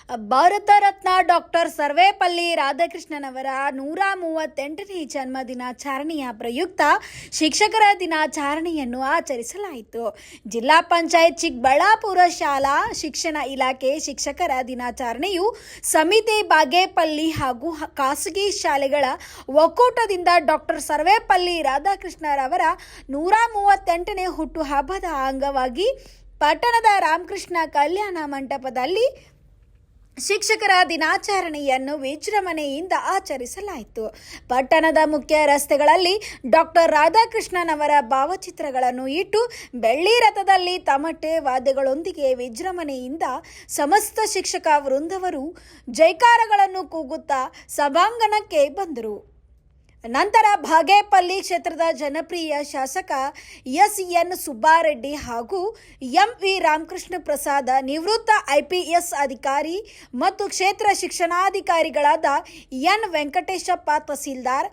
Bharat Ratna doctor Sarvepalli ರಾಧಾಕೃಷ್ಣನವರ 138ನೇ ಜನ್ಮ ದಿನಾಚರಣೆಯ ಪ್ರಯುಕ್ತ ಶಿಕ್ಷಕರ ದಿನಾಚರಣೆಯನ್ನು ಆಚರಿಸಲಾಯಿತು. ಜಿಲ್ಲಾ ಪಂಚಾಯತ್ ಚಿಕ್ಕಬಳ್ಳಾಪುರ ಶಾಲಾ ಶಿಕ್ಷಣ ಇಲಾಖೆ ಶಿಕ್ಷಕರ ದಿನಾಚರಣೆಯು ಸಮಿತಿ ಬಾಗೇಪಲ್ಲಿ ಹಾಗೂ ಖಾಸಗಿ ಶಾಲೆಗಳ ಒಕ್ಕೂಟದಿಂದ ಡಾಕ್ಟರ್ ಸರ್ವೇಪಲ್ಲಿ ರಾಧಾಕೃಷ್ಣರವರ 138ನೇ ಹುಟ್ಟುಹಬ್ಬದ ಅಂಗವಾಗಿ ಪಟ್ಟಣದ ರಾಮಕೃಷ್ಣ ಕಲ್ಯಾಣ ಮಂಟಪದಲ್ಲಿ ಶಿಕ್ಷಕರ ದಿನಾಚರಣೆಯನ್ನು ವಿಜೃಂಭಣೆಯಿಂದ ಆಚರಿಸಲಾಯಿತು. ಪಟ್ಟಣದ ಮುಖ್ಯ ರಸ್ತೆಗಳಲ್ಲಿ ಡಾಕ್ಟರ್ ರಾಧಾಕೃಷ್ಣನವರ ಭಾವಚಿತ್ರಗಳನ್ನು ಇಟ್ಟು ಬೆಳ್ಳಿ ರಥದಲ್ಲಿ ತಮಟೆ ವಾದ್ಯಗಳೊಂದಿಗೆ ವಿಜೃಂಭಣೆಯಿಂದ ಸಮಸ್ತ ಶಿಕ್ಷಕ ವೃಂದವರು ಜೈಕಾರಗಳನ್ನು ಕೂಗುತ್ತಾ ಸಭಾಂಗಣಕ್ಕೆ ಬಂದರು. ನಂತರ ಬಾಗೇಪಲ್ಲಿ ಕ್ಷೇತ್ರದ ಜನಪ್ರಿಯ ಶಾಸಕ ಎಸ್.ಎನ್. ಸುಬ್ಬಾರೆಡ್ಡಿ ಹಾಗೂ ಎಂ.ವಿ. ರಾಮಕೃಷ್ಣ ಪ್ರಸಾದ್, ನಿವೃತ್ತ IPS ಅಧಿಕಾರಿ ಮತ್ತು ಕ್ಷೇತ್ರ ಶಿಕ್ಷಣಾಧಿಕಾರಿಗಳಾದ ಎನ್. ವೆಂಕಟೇಶಪ್ಪ, ತಹಸೀಲ್ದಾರ್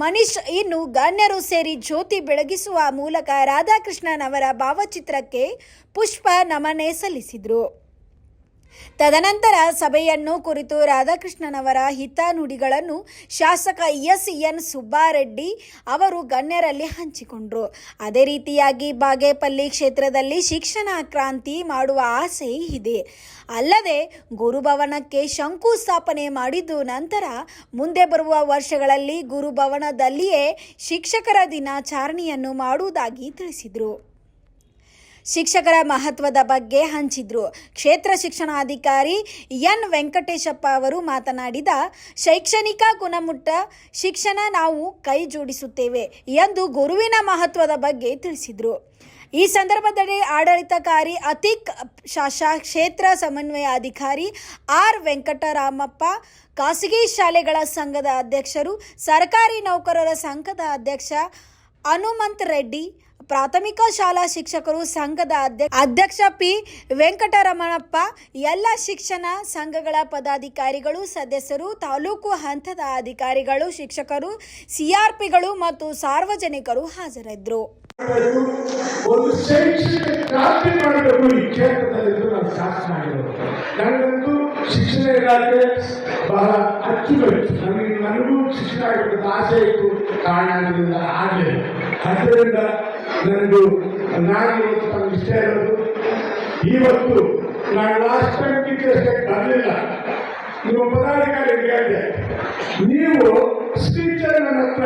ಮನೀಶ್ ಇನ್ನು ಗಣ್ಯರು ಸೇರಿ ಜ್ಯೋತಿ ಬೆಳಗಿಸುವ ಮೂಲಕ ರಾಧಾಕೃಷ್ಣನವರ ಭಾವಚಿತ್ರಕ್ಕೆ ಪುಷ್ಪ ನಮನ ಸಲ್ಲಿಸಿದರು. ತದನಂತರ ಸಭೆಯನ್ನು ಕುರಿತು ರಾಧಾಕೃಷ್ಣನವರ ಹಿತನುಡಿಗಳನ್ನು ಶಾಸಕ ಎಸ್.ಎನ್. ಸುಬ್ಬಾರೆಡ್ಡಿ ಅವರು ಗಣ್ಯರಲ್ಲಿ ಹಂಚಿಕೊಂಡರು. ಅದೇ ರೀತಿಯಾಗಿ ಬಾಗೇಪಲ್ಲಿ ಕ್ಷೇತ್ರದಲ್ಲಿ ಶಿಕ್ಷಣ ಕ್ರಾಂತಿ ಮಾಡುವ ಆಸೆ ಇದೆ. ಅಲ್ಲದೆ ಗುರುಭವನಕ್ಕೆ ಶಂಕುಸ್ಥಾಪನೆ ಮಾಡಿದ್ದು ನಂತರ ಮುಂದೆ ಬರುವ ವರ್ಷಗಳಲ್ಲಿ ಗುರುಭವನದಲ್ಲಿಯೇ ಶಿಕ್ಷಕರ ದಿನಾಚರಣೆಯನ್ನು ಮಾಡುವುದಾಗಿ ತಿಳಿಸಿದರು. ಶಿಕ್ಷಕರ ಮಹತ್ವದ ಬಗ್ಗೆ ಹಂಚಿದ್ರು. ಕ್ಷೇತ್ರ ಶಿಕ್ಷಣಾಧಿಕಾರಿ ಎನ್. ವೆಂಕಟೇಶಪ್ಪ ಅವರು ಮಾತನಾಡಿದ, ಶೈಕ್ಷಣಿಕ ಗುಣಮಟ್ಟ ಶಿಕ್ಷಣ ನಾವು ಕೈ ಜೋಡಿಸುತ್ತೇವೆ ಎಂದು ಗುರುವಿನ ಮಹತ್ವದ ಬಗ್ಗೆ ತಿಳಿಸಿದರು. ಈ ಸಂದರ್ಭದಲ್ಲಿ ಆಡಳಿತಾಧಿಕಾರಿ ಅತೀಕ್ ಶಾಶಾ, ಕ್ಷೇತ್ರ ಸಮನ್ವಯ ಅಧಿಕಾರಿ ಆರ್. ವೆಂಕಟರಾಮಪ್ಪ, ಖಾಸಗಿ ಶಾಲೆಗಳ ಸಂಘದ ಅಧ್ಯಕ್ಷರು, ಸರ್ಕಾರಿ ನೌಕರರ ಸಂಘದ ಅಧ್ಯಕ್ಷ ಹನುಮಂತ ರೆಡ್ಡಿ, ಪ್ರಾಥಮಿಕ ಶಾಲಾ ಶಿಕ್ಷಕರು ಸಂಘದ ಅಧ್ಯಕ್ಷ ಪಿ. ವೆಂಕಟರಮಣಪ್ಪ, ಎಲ್ಲ ಶಿಕ್ಷಣ ಸಂಘಗಳ ಪದಾಧಿಕಾರಿಗಳು, ಸದಸ್ಯರು, ತಾಲೂಕು ಹಂತದ ಅಧಿಕಾರಿಗಳು, ಶಿಕ್ಷಕರು, CRPಗಳು ಮತ್ತು ಸಾರ್ವಜನಿಕರು ಹಾಜರಿದ್ದರು. ಒಂದು ಶೈಕ್ಷಣಿಕ ಕ್ರಾಂತಿ ಮಾಡಬೇಕು ಈ ಕ್ಷೇತ್ರದಲ್ಲಿ ನಾವು ಶಾಸನ ಆಗಿರೋದು. ನನಗಂತೂ ಶಿಕ್ಷಣ ಇಲಾಖೆ ಬಹಳ ಅಚ್ಚುಮೆಚ್ಚು. ನನಗೂ ಶಿಕ್ಷಣ ಆಗಬೇಕಂತ ಆಸೆ ಇತ್ತು, ಕಾರಣದಿಂದ ಆಗಲಿಲ್ಲ. ಆದ್ದರಿಂದ ನಾನು ಇವತ್ತು ತಮಗೆ ಇಷ್ಟ ಇರೋದು, ಇವತ್ತು ನಾನು ಲಾಸ್ಟ್ ಟೈಮ್ ಟೀಚರ್ಸ್ಗೆ ಬರಲಿಲ್ಲ. ನಿಮ್ಮ ಪದಾಧಿಕಾರಿಗೆ ಹೇಳಿದೆ, ನೀವು ಟೀಚರ್ ನನ್ನ ಹತ್ರ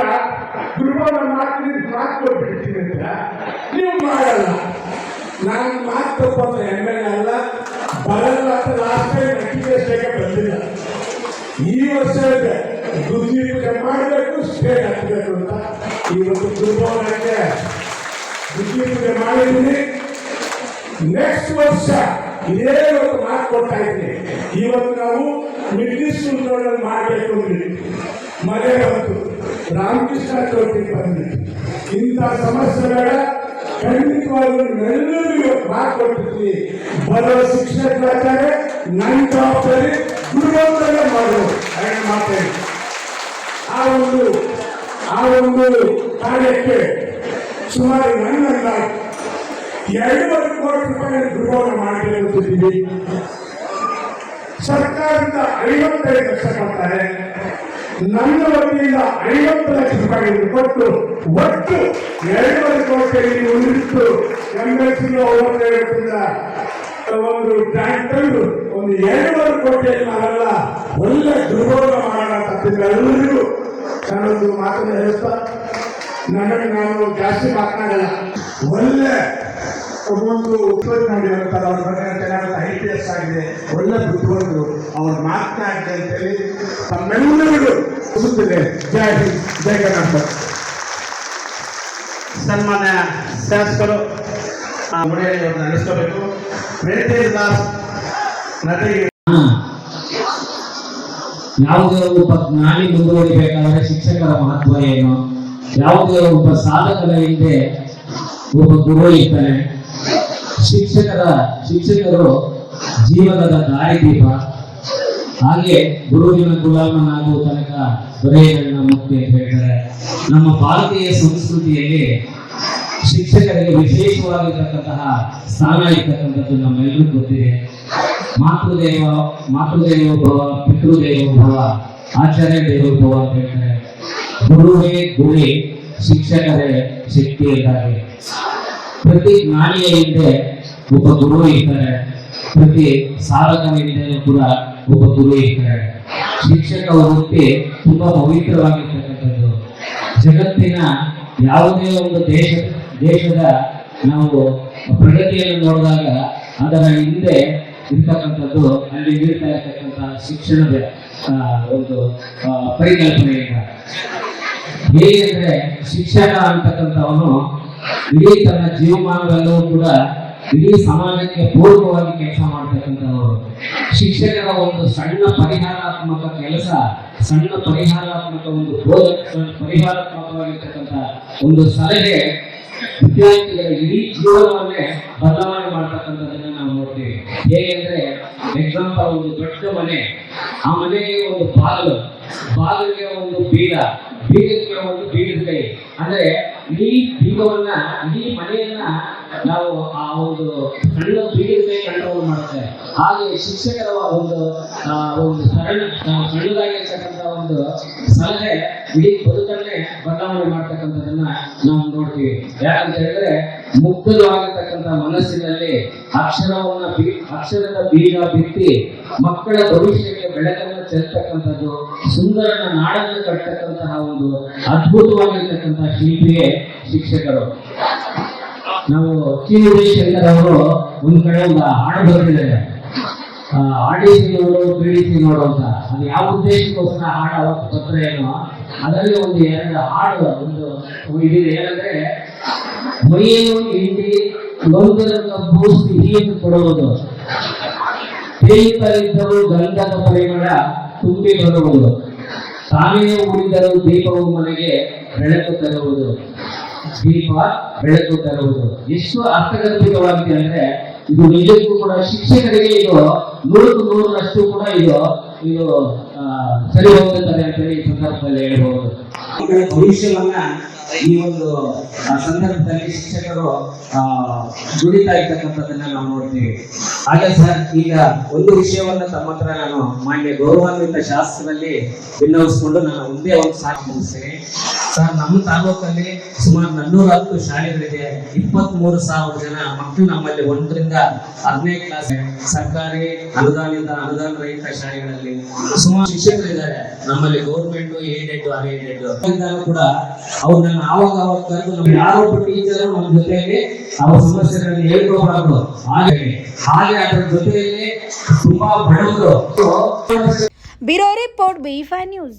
ಗುರುವಾರ ಮಾತು ಬಿಡ್ತೀನಿ ಅಂತ ನೀವು ಮಾಡಲ್ಲ. ನಾನು ಮಾತು ತಪ್ಪಂತ MLA ಅಲ್ಲ, ಬರಲ್ಲ ಅಂತ ಲಾಸ್ಟ್ ಟೈಮ್ ಟೀಚರ್ಸ್ಗೆ ಬಂದಿಲ್ಲ. ಈ ವರ್ಷ ದುರ್ದೀಪಿಕೆ ಮಾಡಬೇಕು, ಸ್ಟೇಟ್ ಹತ್ತಬೇಕು ಅಂತ ಇವತ್ತು ಗುರುಭವನಕ್ಕೆ ದುರ್ದೀಪಿಕೆ ಮಾಡಿದ್ದೀನಿ. ನೆಕ್ಸ್ಟ್ ವರ್ಷ ಇದೇ ಇವತ್ತು ಮಾತು ಕೊಡ್ತಾ ಇದ್ದೀನಿ. ಇವತ್ತು ನಾವು ಮಿಡ್ಲ್ ಸ್ಕೂಲ್ ಮಾಡಬೇಕು ಅಂದ್ರಿ, ಮಳೆ ಬಂತು, ರಾಮಕೃಷ್ಣ ಚೌಟಿ ಬಂದ್ರಿ. ಇಂಥ ಸಮಸ್ಯೆ ಬೇಡ, ಖಂಡಿತವಾಗ್ಲೂ ಎಲ್ಲರೂ ಇವತ್ತು ಮಾತು ಕೊಟ್ಟಿರ್ತೀವಿ. ಬರೋ ಶಿಕ್ಷಕರಾಚಾರ್ಯ ನನ್ನ ಜವಾಬ್ದಾರಿ ಗುರುವಂತರೇ ಮಾಡೋದು. ಮಾತೇಳಿ ಆ ಒಂದು ಕಾರ್ಯಕ್ಕೆ ಸುಮಾರು ನನ್ನ 2 ಕೋಟಿ ರೂಪಾಯಿ ಗುರುಭವನ ಮಾಡಬೇಕಿದ್ದೀವಿ. ಸರ್ಕಾರದಿಂದ 55 ಲಕ್ಷ ಕೊಡ್ತಾರೆ, ನನ್ನ ವತಿಯಿಂದ 50 ಲಕ್ಷ ರೂಪಾಯಿ ಕೊಟ್ಟು ಒಟ್ಟು 2 ಕೋಟಿಯಲ್ಲಿ ಉಳಿದಿತ್ತು. MLC ಹೋಗೋದ್ರಿಂದ ಒಂದು ಟ್ರ್ಯಾಕ್ಟರ್ ಒಂದು 2 ಕೋಟಿಯಲ್ಲಿ ನಾವೆಲ್ಲ ಒಳ್ಳೆ ಗುರುಭವನ ಮಾಡೋಣ ಅಂತ ಎಲ್ಲರಿಗೂ ನನ್ನೊಂದು ಮಾತನ್ನು ಹೇಳ್ತಾ, ನಾನು ಜಾಸ್ತಿ ಮಾತನಾಡಲ್ಲ. ಒಳ್ಳೆ ಒಂದು ಉಪಯೋಗ ಮಾಡಿರುತ್ತಾರೆ, ಅವ್ರ ಬಗ್ಗೆ IPS ಆಗಿದೆ, ಒಳ್ಳೆ ಬುದ್ಧಿವಂತರು, ಅವ್ರು ಮಾತನಾಡಿದೆ ಅಂತೇಳಿ ತಮ್ಮೆಲ್ಲರಿಗೂ ಸುತ್ತಿದೆ. ಜೈ ಹಿಂದ್, ಜೈ ಕರ್ನಾಟಕ. ಸನ್ಮಾನ್ಯ ಶಾಸಕರು ನಡೆಸಬೇಕು. ವೇಟೇಜ್ ಲಾಸ್ ನಟಿಗೆ ಯಾವುದೇ ಒಬ್ಬ ಜ್ಞಾನಿ ಮುಂದುವರಿಬೇಕಾದ್ರೆ ಶಿಕ್ಷಕರ ಮಹತ್ವ ಏನು, ಯಾವುದೇ ಒಬ್ಬ ಸಾಧಕರ ಹಿಂದೆ ಒಬ್ಬ ಗುರು ಇರ್ತಾನೆ. ಶಿಕ್ಷಕರು ಜೀವನದ ದಾರಿದೀಪ. ಹಾಗೆ ಗುರುವಿನ ಗುಲಾಮನಾಗುವ ತನಕ ದೊರೆಯನ್ನ ಮುಕ್ತಿ ಅಂತ ಹೇಳ್ತಾರೆ. ನಮ್ಮ ಭಾರತೀಯ ಸಂಸ್ಕೃತಿಯಲ್ಲಿ ಶಿಕ್ಷಕರಿಗೆ ವಿಶೇಷವಾಗಿರತಕ್ಕಂತಹ ಸ್ಥಾನ ಇರ್ತಕ್ಕಂಥದ್ದು ನಮ್ಮೆಲ್ಲರಿಗೂ ಗೊತ್ತಿದೆ. ಮಾತೃದೇವೋ ಭವ, ಪಿತೃದೇವೋ ಭವ, ಆಚಾರ್ಯ ದೇವೋ ಭವ ಅಂತ ಹೇಳ್ತಾರೆ. ಗುರುವೇ ಗುರಿ, ಶಿಕ್ಷಕರೇ ಶಕ್ತಿ ಇದ್ದಾರೆ. ಪ್ರತಿ ಜ್ಞಾನಿಯ ಹಿಂದೆ ಒಬ್ಬ ಗುರು ಇರ್ತಾರೆ, ಪ್ರತಿ ಸಾಧಕನ ಹಿಂದೆ ಕೂಡ ಒಬ್ಬ ಗುರು ಇರ್ತಾರೆ. ಶಿಕ್ಷಕ ವೃತ್ತಿ ತುಂಬಾ ಪವಿತ್ರವಾಗಿರ್ತಕ್ಕಂಥದ್ದು. ಜಗತ್ತಿನ ಯಾವುದೇ ಒಂದು ದೇಶದ ನಾವು ಪ್ರಗತಿಯನ್ನು ನೋಡಿದಾಗ ಅದರ ಹಿಂದೆ ಇರ್ತಕ್ಕಂಥದ್ದು ಅಲ್ಲಿ ನೀಡ್ತಾ ಇರ್ತಕ್ಕಂಥ ಶಿಕ್ಷಣದ ಒಂದು ಪರಿಕಲ್ಪನೆಯಿಂದ. ಹೇಗೆಂದ್ರೆ ಶಿಕ್ಷಕ ಅಂತಕ್ಕಂಥವನು ಇಡೀ ತನ್ನ ಜೀವಮಾನದಲ್ಲೂ ಕೂಡ ಇಡೀ ಸಮಾಜಕ್ಕೆ ಪೂರಕವಾಗಿ ಕೆಲಸ ಮಾಡ್ತಕ್ಕಂಥವರು. ಶಿಕ್ಷಕರ ಒಂದು ಸಣ್ಣ ಪರಿಹಾರಾತ್ಮಕ ಕೆಲಸ, ಸಣ್ಣ ಪರಿಹಾರಾತ್ಮಕ ಒಂದು ಪರಿಹಾರಾತ್ಮಕವಾಗಿರ್ತಕ್ಕಂಥ ಒಂದು ಸಲಹೆ ವಿದ್ಯಾರ್ಥಿಗಳ ಇಡೀ ಜೀವನವನ್ನೇ ಬದಲಾವಣೆ ಮಾಡ್ತಕ್ಕಂಥದ್ದನ್ನ ನಾವು ನೋಡ್ತೀವಿ. ಹೇಗೆಂದ್ರೆ ಎಕ್ಸಾಂಪಲ್, ಒಂದು ದೊಡ್ಡ ಮನೆ, ಆ ಮನೆಗೆ ಒಂದು ಬಾಗಿಲಿಗೆ ಒಂದು ಬೀಗಕ್ಕೆ ಒಂದು ಬೀಗದ ಕೈ, ಅಂದ್ರೆ ಇಡೀ ಬೀಗವನ್ನ, ಇಡೀ ಮನೆಯನ್ನ ನಾವು ಆ ಒಂದು ಸಣ್ಣ ಬೀಗದ ಕೈ ಕಂಟ್ರೋಲ್ ಮಾಡುತ್ತೆ. ಹಾಗೆ ಶಿಕ್ಷಕರ ಒಂದು ಸಣ್ಣದಾಗಿರ್ತಕ್ಕಂಥ ಒಂದು ಸಲಹೆ ಇಡೀ ಬದುಕನ್ನೇ ಬದಲಾವಣೆ ಮಾಡ್ತಕ್ಕಂಥದ್ದನ್ನ ನಾವು ನೋಡ್ತೀವಿ. ಯಾಕಂತ ಹೇಳಿದ್ರೆ ಮುಗ್ಧವಾಗಿರ್ತಕ್ಕಂಥ ಮನಸ್ಸಿನಲ್ಲಿ ಅಕ್ಷರದ ಬೀಜ ಬಿತ್ತಿ ಮಕ್ಕಳ ಭವಿಷ್ಯಕ್ಕೆ ಬೆಳಕನ್ನು ಚೆಲ್ತಕ್ಕಂಥದ್ದು, ಸುಂದರನ ನಾಡನ್ನು ಕಟ್ಟತಕ್ಕಂತಹ ಒಂದು ಅದ್ಭುತವಾಗಿರ್ತಕ್ಕಂತಹ ಶಿಲ್ಪಿಯೇ ಶಿಕ್ಷಕರು. ನಾವು ಕಿವಿಶಂಕರ್ ಅವರು ಒಂದ್ ಕಡೆ ಒಂದು ಹಾಡು ಬರೆದಿದ್ದಾರೆ, ಆಡಿಸಿ ನೋಡು ಪೀಡಿಸಿ ನೋಡು ಅಂತ. ಅದು ಯಾವ ಉದ್ದೇಶಕ್ಕೋಸ್ಕರ ಹಾಡು ಅವತ್ತು ಪತ್ರ ಏನೋ, ಅದರಲ್ಲಿ ಒಂದು 2 ಹಾಡು ಒಂದು ಇದಿದೆ. ಏನಂದ್ರೆ, ಮೈಯನ್ನು ಹಿಂಡಿ ಲೋಕದ ಕಬ್ಬು ಸಿಹಿಯನ್ನು ಕೊಡುವುದು, ತೇಯುತ್ತಲಿದ್ದರೂ ಗಂಧದ ಪರಿಮಳ ತುಂಬಿ ಬರುವುದು, ತಾನೇ ಉಳಿದರೂ ದೀಪವು ಮನೆಗೆ ಬೆಳಕು ತರುವುದು, ದೀಪ ಬೆಳಕು ತರುವುದು. ಎಷ್ಟು ಅರ್ಥಗರ್ಭಿತವಾಗಿದೆ ಅಂದ್ರೆ, ಇದು ನಿಜಕ್ಕೂ ಕೂಡ ಶಿಕ್ಷಕರಿಗೆ ಇದು 100% ಕೂಡ ಇದು ಸರಿ ಹೋಗುತ್ತದೆ ಅಂತ ಈ ಸಂದರ್ಭದಲ್ಲಿ ಹೇಳ್ಬಹುದು. ಭವಿಷ್ಯವನ್ನ ಈ ಒಂದು ಸಂದರ್ಭದಲ್ಲಿ ಶಿಕ್ಷಕರು ದುಡಿತಾ ಇರ್ತಕ್ಕಂಥದ್ದನ್ನ ನಾವು ನೋಡ್ತೀವಿ. ಹಾಗೆ ಸರ್, ಈಗ ಒಂದು ವಿಷಯವನ್ನ ತಮ್ಮ ಹತ್ರ ನಾನು ಮಾನ್ಯ ಗೌರವಾನ್ವಿತ ಶಾಸ್ತ್ರದಲ್ಲಿ ವಿನ್ನವಿಸಿಕೊಂಡು ನಾನು ಒಂದೇ ಒಂದು ಸಾಕು ಮುಗಿಸ್ತೇನೆ. ಸರ್, ನಮ್ಮ ತಾಲೂಕಲ್ಲಿ ಸುಮಾರು 410 ಶಾಲೆಗಳಿದೆ. 23,000 ಜನ ಮಕ್ಕಳು ನಮ್ಮಲ್ಲಿ 1 ರಿಂದ 10ನೇ ಕ್ಲಾಸ್ ಸರ್ಕಾರಿ ಅನುದಾನ ರಹಿತ ಶಾಲೆಗಳಲ್ಲಿ ಸುಮಾರು ಶಿಕ್ಷಕರಿದ್ದಾರೆ ನಮ್ಮಲ್ಲಿ. ಗೌರ್ಮೆಂಟ್, ಏಡೆಡ್, ಅನ್ಏಡೆಡ್ ಕೂಡ ಅವ್ರು ನನ್ನ ಆವಾಗ ಕರೆದು ನಮ್ಗೆ ಯಾರೊಬ್ಬ ಟೀಚರ್ ನಮ್ಮ ಜೊತೆಯಲ್ಲಿ ಅವ್ರ ಸಮಸ್ಯೆಗಳನ್ನು ಹೇಳ್ಕೋಬಾರದು. ಹಾಗೆ ಅದರ ಜೊತೆಯಲ್ಲಿ ತುಂಬಾ ಬಡವರು. Bureau report B5 News.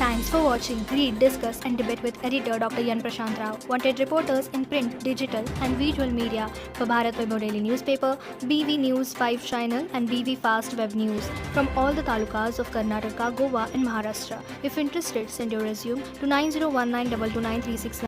Thanks for watching. Read, discuss and debate with editor Dr. Yan Prashant Rao. Wanted reporters in print, digital and visual media for Bharat Vaibhav Daily Newspaper, BV News 5 Channel and BV Fast Web News from all the talukas of Karnataka, Goa and Maharashtra. If interested, send your resume to 9019229369.